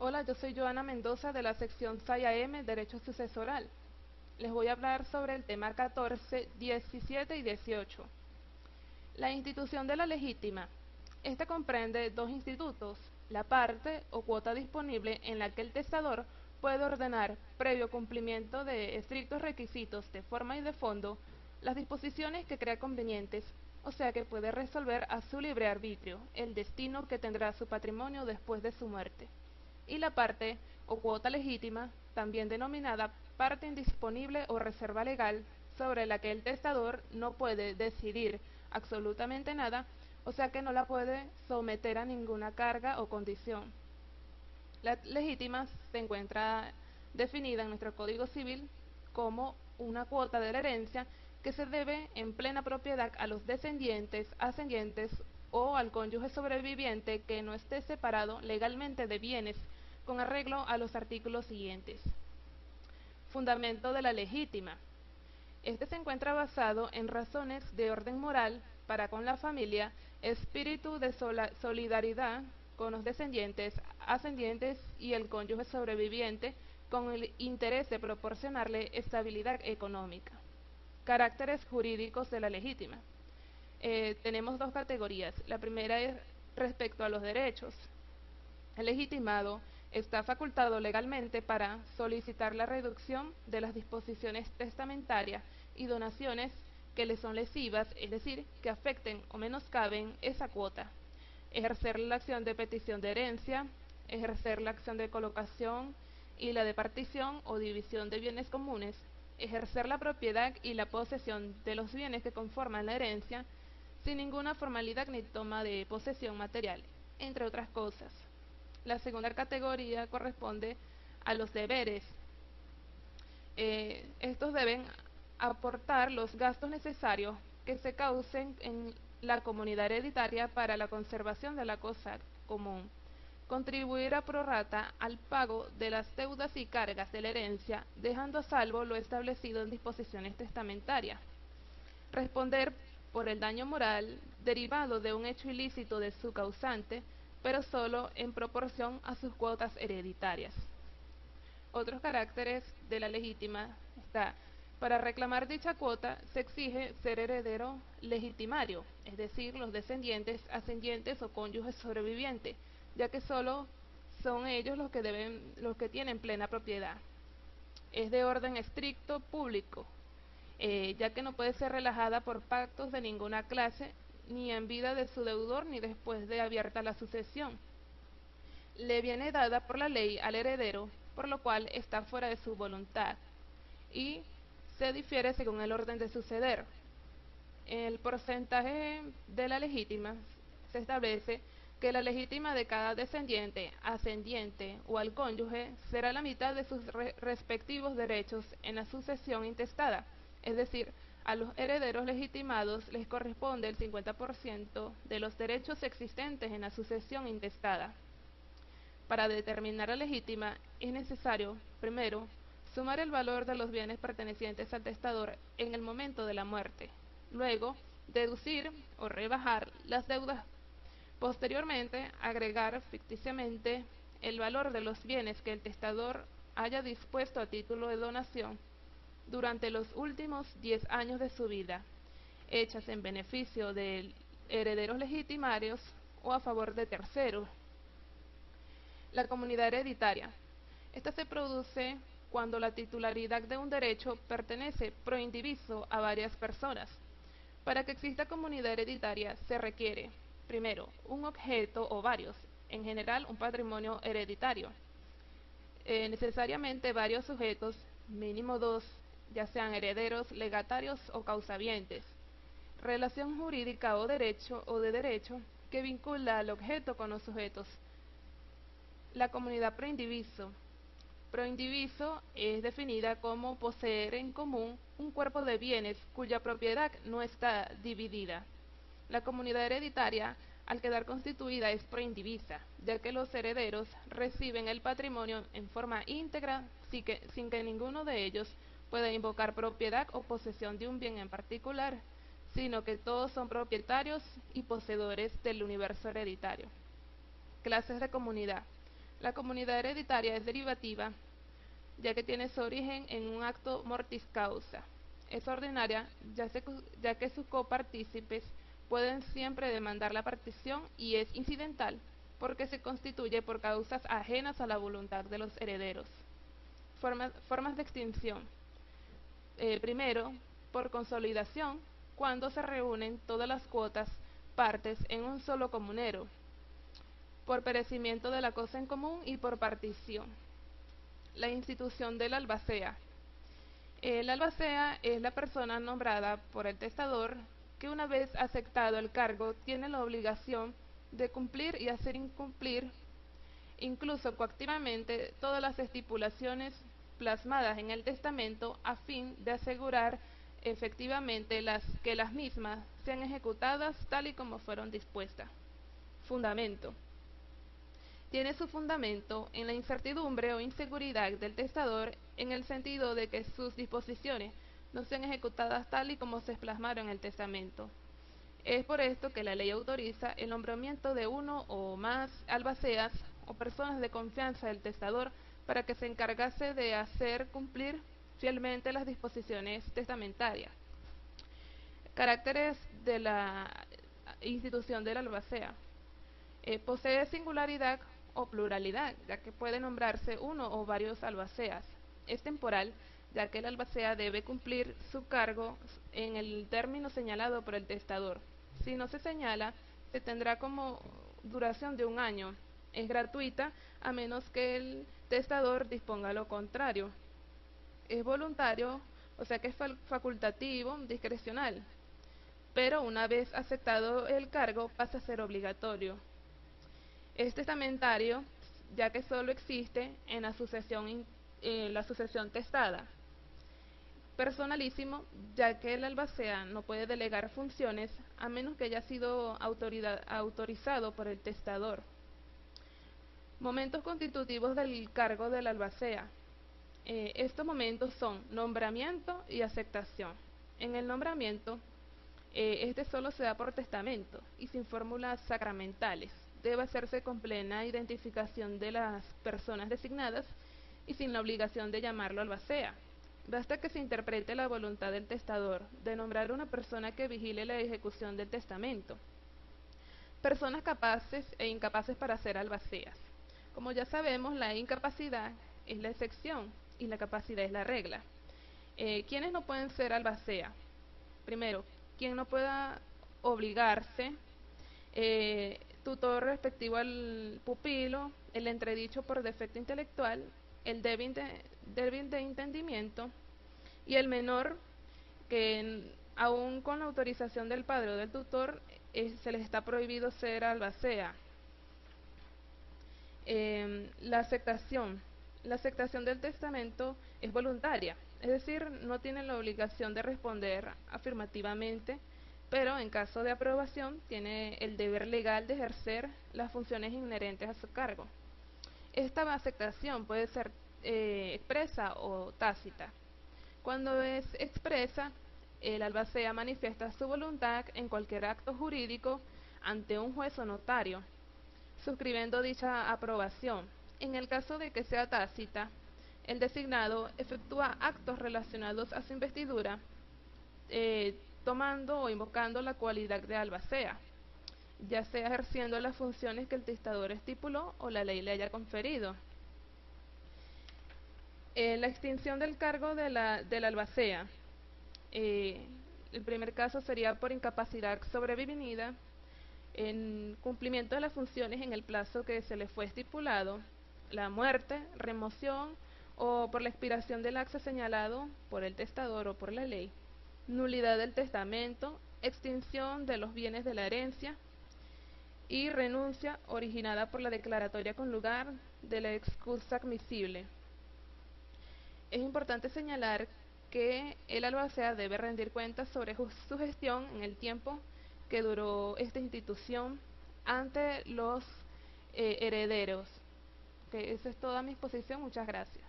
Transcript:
Hola, yo soy Joana Mendoza de la sección SAI-AM Derecho Sucesoral. Les voy a hablar sobre el tema 14, 17 y 18. La institución de la legítima. Esta comprende dos institutos, la parte o cuota disponible en la que el testador puede ordenar, previo cumplimiento de estrictos requisitos de forma y de fondo, las disposiciones que crea convenientes, o sea que puede resolver a su libre arbitrio el destino que tendrá su patrimonio después de su muerte. Y la parte o cuota legítima, también denominada parte indisponible o reserva legal, sobre la que el testador no puede decidir absolutamente nada, o sea que no la puede someter a ninguna carga o condición. La legítima se encuentra definida en nuestro Código Civil como una cuota de la herencia que se debe en plena propiedad a los descendientes, ascendientes o al cónyuge sobreviviente que no esté separado legalmente de bienes, con arreglo a los artículos siguientes. Fundamento de la legítima. Este se encuentra basado en razones de orden moral para con la familia, espíritu de solidaridad con los descendientes, ascendientes y el cónyuge sobreviviente, con el interés de proporcionarle estabilidad económica. Caracteres jurídicos de la legítima. Tenemos dos categorías. La primera es respecto a los derechos. El legitimado está facultado legalmente para solicitar la reducción de las disposiciones testamentarias y donaciones que le son lesivas, es decir, que afecten o menoscaben esa cuota, ejercer la acción de petición de herencia, ejercer la acción de colocación y la de partición o división de bienes comunes, ejercer la propiedad y la posesión de los bienes que conforman la herencia, sin ninguna formalidad ni toma de posesión material, entre otras cosas. La segunda categoría corresponde a los deberes. Estos deben aportar los gastos necesarios que se causen en la comunidad hereditaria para la conservación de la cosa común, contribuir a prorrata al pago de las deudas y cargas de la herencia, dejando a salvo lo establecido en disposiciones testamentarias, responder por el daño moral derivado de un hecho ilícito de su causante, pero solo en proporción a sus cuotas hereditarias. Otros caracteres de la legítima está: para reclamar dicha cuota se exige ser heredero legitimario, es decir, los descendientes, ascendientes o cónyuges sobrevivientes, ya que solo son ellos los que tienen plena propiedad. Es de orden estricto público, ya que no puede ser relajada por pactos de ninguna clase, ni en vida de su deudor ni después de abierta la sucesión. Le viene dada por la ley al heredero, por lo cual está fuera de su voluntad, y se difiere según el orden de suceder. El porcentaje de la legítima se establece que la legítima de cada descendiente, ascendiente o al cónyuge será la mitad de sus respectivos derechos en la sucesión intestada, es decir, a los herederos legitimados les corresponde el 50% de los derechos existentes en la sucesión intestada. Para determinar la legítima es necesario, primero, sumar el valor de los bienes pertenecientes al testador en el momento de la muerte, luego, deducir o rebajar las deudas, posteriormente, agregar ficticiamente el valor de los bienes que el testador haya dispuesto a título de donación durante los últimos 10 años de su vida, hechas en beneficio de herederos legitimarios o a favor de terceros. La comunidad hereditaria. Esta se produce cuando la titularidad de un derecho pertenece pro indiviso a varias personas. Para que exista comunidad hereditaria se requiere, primero, un objeto o varios, en general un patrimonio hereditario. Necesariamente varios sujetos, mínimo dos, ya sean herederos, legatarios o causavientes. Relación jurídica o de derecho que vincula al objeto con los sujetos. La comunidad proindiviso. Proindiviso es definida como poseer en común un cuerpo de bienes cuya propiedad no está dividida. La comunidad hereditaria, al quedar constituida, es proindivisa, ya que los herederos reciben el patrimonio en forma íntegra sin que ninguno de ellos pueda invocar propiedad o posesión de un bien en particular, sino que todos son propietarios y poseedores del universo hereditario. Clases de comunidad. La comunidad hereditaria es derivativa, ya que tiene su origen en un acto mortis causa. Es ordinaria, ya que sus copartícipes pueden siempre demandar la partición, y es incidental, porque se constituye por causas ajenas a la voluntad de los herederos. Formas de extinción. Primero, por consolidación, cuando se reúnen todas las cuotas partes en un solo comunero, por perecimiento de la cosa en común y por partición. La institución del albacea. El albacea es la persona nombrada por el testador que, una vez aceptado el cargo, tiene la obligación de cumplir y hacer incumplir, incluso coactivamente, todas las estipulaciones plasmadas en el testamento, a fin de asegurar efectivamente que las mismas sean ejecutadas tal y como fueron dispuestas. Fundamento. Tiene su fundamento en la incertidumbre o inseguridad del testador, en el sentido de que sus disposiciones no sean ejecutadas tal y como se plasmaron en el testamento. Es por esto que la ley autoriza el nombramiento de uno o más albaceas o personas de confianza del testador para que se encargase de hacer cumplir fielmente las disposiciones testamentarias. Caracteres de la institución del albacea. Posee singularidad o pluralidad, ya que puede nombrarse uno o varios albaceas. Es temporal, ya que el albacea debe cumplir su cargo en el término señalado por el testador. Si no se señala, se tendrá como duración de un año. Es gratuita, a menos que el testador disponga lo contrario. Es voluntario, o sea que es facultativo, discrecional, pero una vez aceptado el cargo pasa a ser obligatorio. Es testamentario, ya que solo existe en la sucesión testada. Personalísimo, ya que el albacea no puede delegar funciones a menos que haya sido autorizado por el testador. Momentos constitutivos del cargo del albacea. Estos momentos son nombramiento y aceptación. En el nombramiento, este solo se da por testamento y sin fórmulas sacramentales. Debe hacerse con plena identificación de las personas designadas y sin la obligación de llamarlo albacea. Basta que se interprete la voluntad del testador de nombrar una persona que vigile la ejecución del testamento. Personas capaces e incapaces para ser albaceas. Como ya sabemos, la incapacidad es la excepción y la capacidad es la regla. ¿Quiénes no pueden ser albacea? Primero, quien no pueda obligarse, tutor respectivo al pupilo, el entredicho por defecto intelectual, el débil de entendimiento, y el menor que aún con la autorización del padre o del tutor se les está prohibido ser albacea. La aceptación. La aceptación del testamento es voluntaria, es decir, no tiene la obligación de responder afirmativamente, pero en caso de aprobación tiene el deber legal de ejercer las funciones inherentes a su cargo. Esta aceptación puede ser expresa o tácita. Cuando es expresa, el albacea manifiesta su voluntad en cualquier acto jurídico ante un juez o notario, suscribiendo dicha aprobación. En el caso de que sea tácita, el designado efectúa actos relacionados a su investidura, tomando o invocando la cualidad de albacea, ya sea ejerciendo las funciones que el testador estipuló o la ley le haya conferido. La extinción del cargo de la albacea. El primer caso sería por incapacidad sobrevenida, en cumplimiento de las funciones en el plazo que se le fue estipulado, la muerte, remoción o por la expiración del acto señalado por el testador o por la ley, nulidad del testamento, extinción de los bienes de la herencia y renuncia originada por la declaratoria con lugar de la excusa admisible. Es importante señalar que el albacea debe rendir cuentas sobre su gestión en el tiempo que duró esta institución ante los herederos. Esa es toda mi exposición. Muchas gracias.